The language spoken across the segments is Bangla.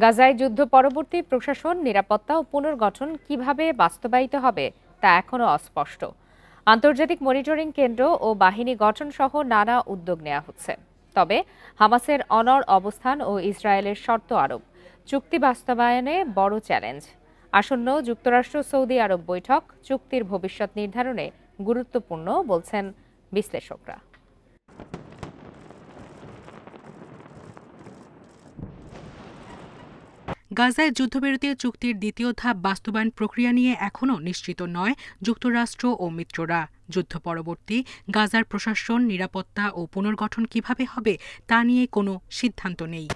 গাজায় যুদ্ধ পরবর্তী প্রশাসন, নিরাপত্তা ও পুনর্গঠন কিভাবে বাস্তবায়িত হবে তা এখনও অস্পষ্ট। আন্তর্জাতিক মনিটরিং কেন্দ্র ও বাহিনী গঠন সহ নানা উদ্যোগ নেওয়া হচ্ছে। তবে হামাসের অনড় অবস্থান ও ইসরায়েলের শর্ত আরোপ চুক্তি বাস্তবায়নে বড় চ্যালেঞ্জ। আসন্ন যুক্তরাষ্ট্র সৌদি আরব বৈঠক চুক্তির ভবিষ্যৎ নির্ধারণে গুরুত্বপূর্ণ বলছেন বিশ্লেষকরা। গাজায় যুদ্ধবিরতি চুক্তির দ্বিতীয় ধাপ বাস্তবায়ন প্রক্রিয়া নিয়ে এখনও নিশ্চিত নয় যুক্তরাষ্ট্র ও মিত্ররা। যুদ্ধ পরবর্তী গাজার প্রশাসন, নিরাপত্তা ও পুনর্গঠন কিভাবে হবে তা নিয়ে কোনো সিদ্ধান্ত নেই।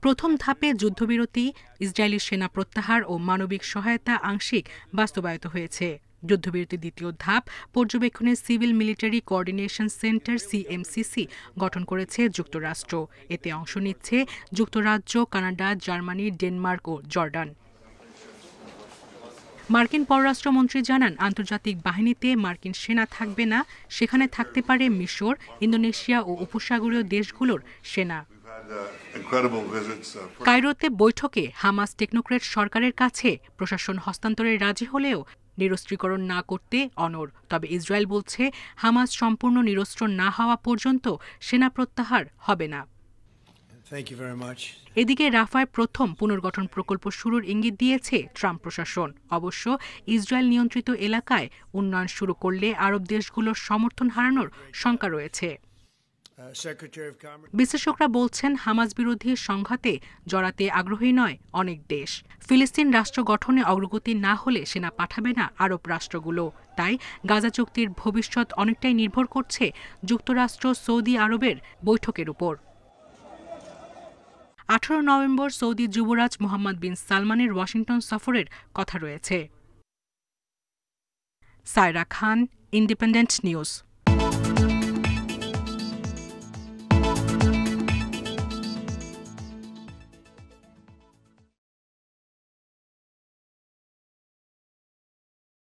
প্রথম ধাপে যুদ্ধবিরতি, ইসরায়েলি সেনা প্রত্যাহার ও মানবিক সহায়তা আংশিক বাস্তবায়িত হয়েছে। যুদ্ধবিরতির দ্বিতীয় ধাপ পর্যবেক্ষণে সিভিল মিলিটারি কোঅর্ডিনেশন সেন্টার সিএমসিসি গঠন করেছে যুক্তরাষ্ট্র। এতে অংশ নিচ্ছে যুক্তরাজ্য, কানাডা, জার্মানি, ডেনমার্ক ও জর্ডান। মার্কিন পররাষ্ট্রমন্ত্রী জানান, আন্তর্জাতিক বাহিনীতে মার্কিন সেনা থাকবে না, সেখানে থাকতে পারে মিশর, ইন্দোনেশিয়া ও উপসাগরীয় দেশগুলোর সেনা। কায়রোতে বৈঠকে হামাস টেকনোক্র্যাট সরকারের কাছে প্রশাসন হস্তান্তরে রাজি হলেও নিরস্ত্রীকরণ না করতে অনড়। তবে ইসরায়েল বলছে, হামাস সম্পূর্ণ নিরস্ত্র না হওয়া পর্যন্ত সেনা প্রত্যাহার হবে না। এদিকে রাফায় প্রথম পুনর্গঠন প্রকল্প শুরুর ইঙ্গিত দিয়েছে ট্রাম্প প্রশাসন। অবশ্য ইসরায়েল নিয়ন্ত্রিত এলাকায় উন্নয়ন শুরু করলে আরব দেশগুলোর সমর্থন হারানোর শঙ্কা রয়েছে। বিশ্লেষকরা বলছেন, হামাস বিরোধী সংঘাতে জড়াতে আগ্রহী নয় অনেক দেশ। ফিলিস্তিন রাষ্ট্র গঠনে অগ্রগতি না হলে সেনা পাঠাবে না আরব রাষ্ট্রগুলো। তাই গাজা চুক্তির ভবিষ্যৎ অনেকটাই নির্ভর করছে যুক্তরাষ্ট্র সৌদি আরবের বৈঠকের উপর। 18 নভেম্বর সৌদি যুবরাজ মোহাম্মদ বিন সালমানের ওয়াশিংটন সফরের কথা রয়েছে। সায়রা খান, ইন্ডিপেন্ডেন্ট নিউজ।